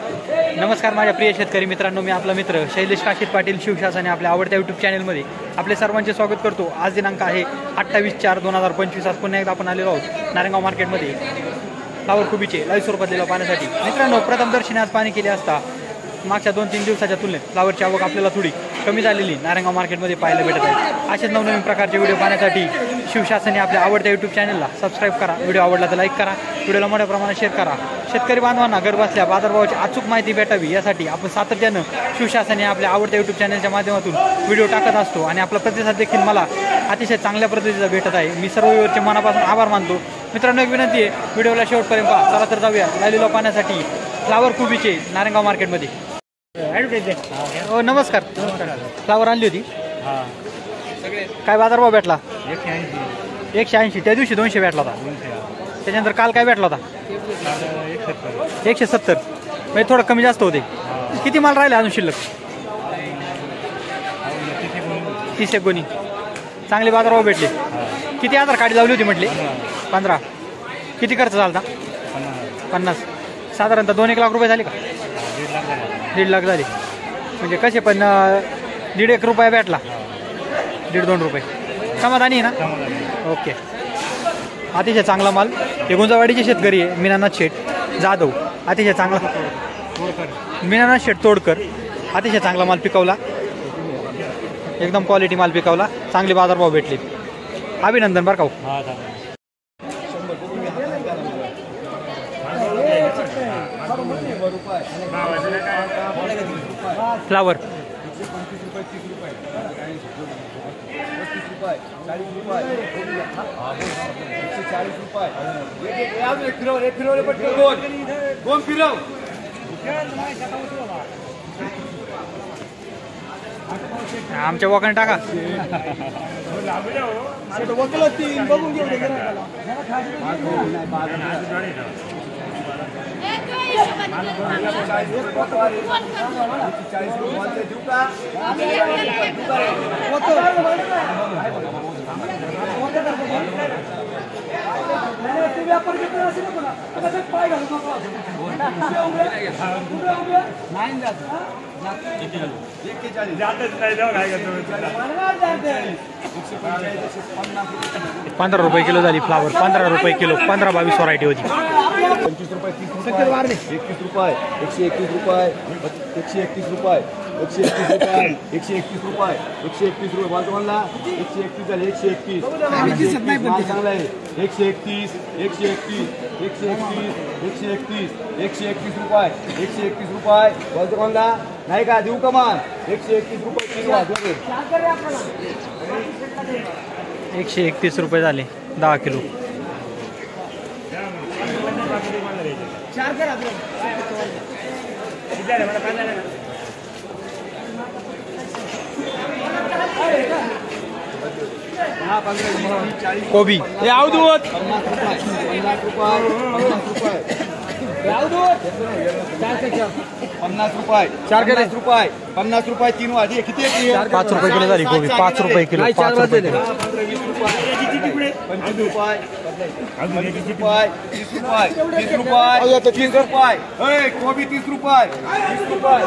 नमस्कार माझ्या प्रिय शेतकरी मित्रांनो, मी आपला मित्र शैलेश काशीद पाटील शिवशासने आपल्या आवडत्या यूट्यूब चॅनलमध्ये आपले सर्वांचे स्वागत करतो। आज दिनांक आहे 28/4/2025। आज पुन्हा एकदा आपण आलेलो आहोत नारायणगाव मार्केटमध्ये फ्लावर कोबीचे लाईव्ह स्वरूपात लिलाव पाहण्यासाठी। मित्रांनो, प्रथम दर्शनी आज पाणी केले असता मागच्या 2-3 दिवसाच्या तुलनेत फ्लावरची आवक आपल्याला थोडी कमी झालेली नारायणगाव मार्केटमध्ये पाहायला भेटत आहे। असेच नवनवीन प्रकारचे व्हिडिओ पाहण्यासाठी शिवशासने आपल्या आवडत्या यूट्यूब चॅनलला सबस्क्राईब करा, व्हिडिओ आवडला तर लाईक करा, व्हिडिओला मोठ्या प्रमाणात शेअर करा। शेतकरी बांधवांना घर बसल्या बाजारभावाची अचूक माहिती भेटावी यासाठी आपण सातत्यानं शिवशासने आपल्या आवडत्या यूट्यूब चॅनलच्या माध्यमातून व्हिडिओ टाकत असतो आणि आपला प्रतिसाद देखील मला अतिशय चांगल्या पद्धतीचा भेटत आहे। मी सर्व व्ह्यूअरचे मनापासून आभार मानतो। मित्रांनो, एक विनंती आहे, व्हिडिओला शेवटपर्यंत पहा। चला तर जाऊया लाईव्ह लिलाव पाहण्यासाठी फ्लावर कोबीचे नारायणगाव मार्केटमध्ये। हो नमस्कार, फ्लावर आणली होती, काय बाजारभाव भेटला? 180। त्या दिवशी 200 भेटला होता, त्याच्यानंतर काल काय भेटला होता? 170। म्हणजे थोडं कमी जास्त होते। किती माल राहिले अजून शिल्लक? 30 एक गोणी। चांगले बाजारभाव भेटले। किती आधार कार्ड लावली होती म्हटले? 15। किती खर्च झाला? 50। साधारणतः 2-1 लाख रुपये झाले का? 1.5 लाख झाले। म्हणजे कसे पण 1.5 रुपये भेटला, 1.5-2 रुपये समाधानी आहे ना? ओके, अतिशय चांगला माल। हे गुंजावाडीचे शेतकरी आहे मीनानाथ शेठ जाधव, अतिशय चांगला मीनानाथ शेठ तोडकर, अतिशय चांगला माल पिकवला, एकदम क्वालिटी माल पिकवला, चांगले बाजारभाव भेटले। अभिनंदन बरं का। फ्लावर 40 आमच्या वकाने टाका। ₹15 रुपये किलो झाली फ्लावर। 15 रुपये किलो, 15-22 व्हरायटी होती। 25 रुपये, 30 रुपये, 21 रुपये, 131 रुपये, 131 रुपये, 131 रुपये, 131 रुपये, 131 रुपये बाजूला 131 झाले, 131 चांगला आहे, 131, 131, 131, 131, 131 रुपये, 131 रुपये बाजूला नाही का देऊ का मान? 131 रुपये किलो 131 रुपये झाले 10 किलो। कोबी 50 रुपये, 50 रुपये 3 वाजी किती? 5 रुपये किलो झाली कोबी। 5 रुपये किलो, 5 रुपये किलो। 25 रुपये, 30 रुपये, 30 रुपये, 30 रुपये, 30 रुपये, कोबी 30 रुपये, 30 रुपये,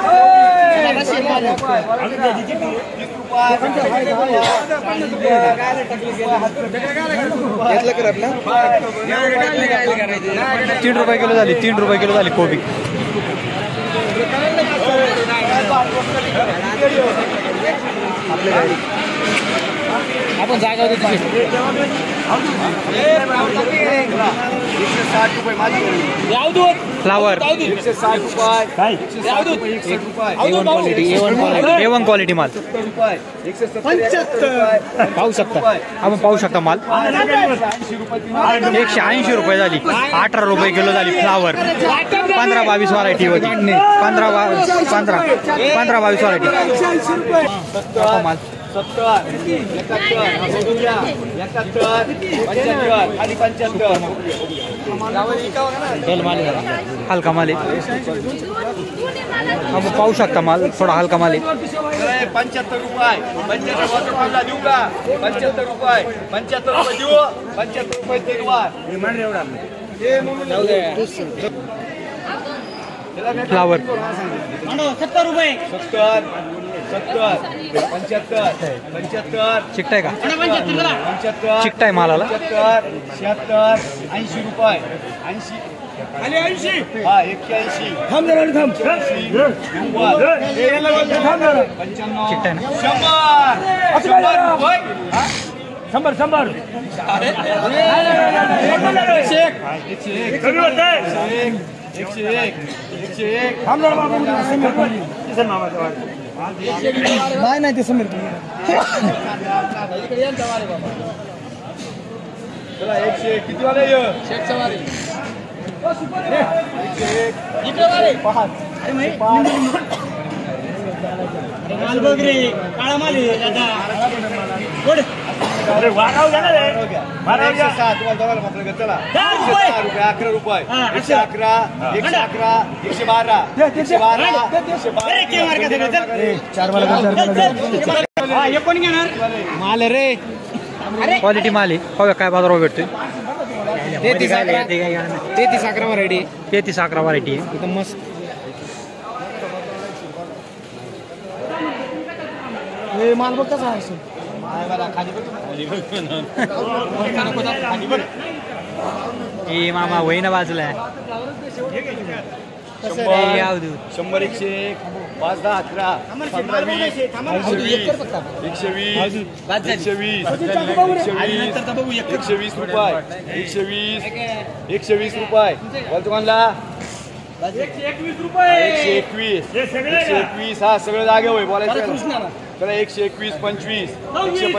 3 रुपये किलो झाली, 3 रुपये किलो झाली कोबी। आपण जागा होती 160 रुपये माझी फ्लावर 160 रुपये, 160 रुपये, A1 क्वालिटी माल 170 पाहू शकता। आपण पाहू शकता माल 180 रुपये झाली। 18 रुपये किलो झाली फ्लावर। 15-22 व्हरायटी होती। 15-22 व्हरायटी माल। 70, 71, 75, खाली 75 हलका माल आहे। आपण पाहू शकता माल थोडा हलका माल आहे। 75 रुपये, 75 रुपये देऊ का? 75 रुपये, 75 रुपये देऊ, 75 रुपये देऊ। फ्लावर 70 रुपये 70 70 75 75 चिकटाय का 75 चिकटाय मालाला 75 76 80 रुपये 80 खाली 80 हा 81 थांब जरा थांब 85 चिकटाय ना 100 नाही ते समीर चला 101 किती वाले ये माल बघ रे काळा माल आहे दादा अरे वाढव घ्या ना रे वाढव घ्या 107 तुम्हाला दोघांना आपल्याकडे चला 10 रुपये 11 रुपये 111 111 112 हा हे कोण घेणार माल रे क्वालिटी माल आहे बघा काय बाजारावर भेटतोय 33 11 व्हरायटी 33 11 व्हरायटी आहे एकदम मस्त हे माल बघ कसा आहे ए मामा वही ना बाजूला आहे 100 यावदू 100 101 5 10 11 15 20 120 रुपये 120 रुपये तुम्हाला 121 हा सगळं जागे होय बोलायचं चला 121 25 125 26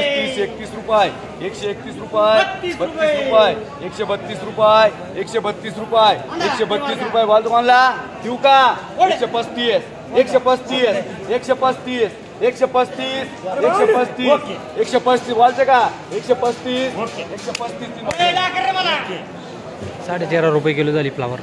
30 31 रुपये 131 रुपये 32 रुपये 132 रुपये 132 रुपये 132 रुपये बोल तुम्हाला देऊ का 135 135 135 135 135 बोलते का 135 135 13.5 रुपये किलो झाली फ्लावर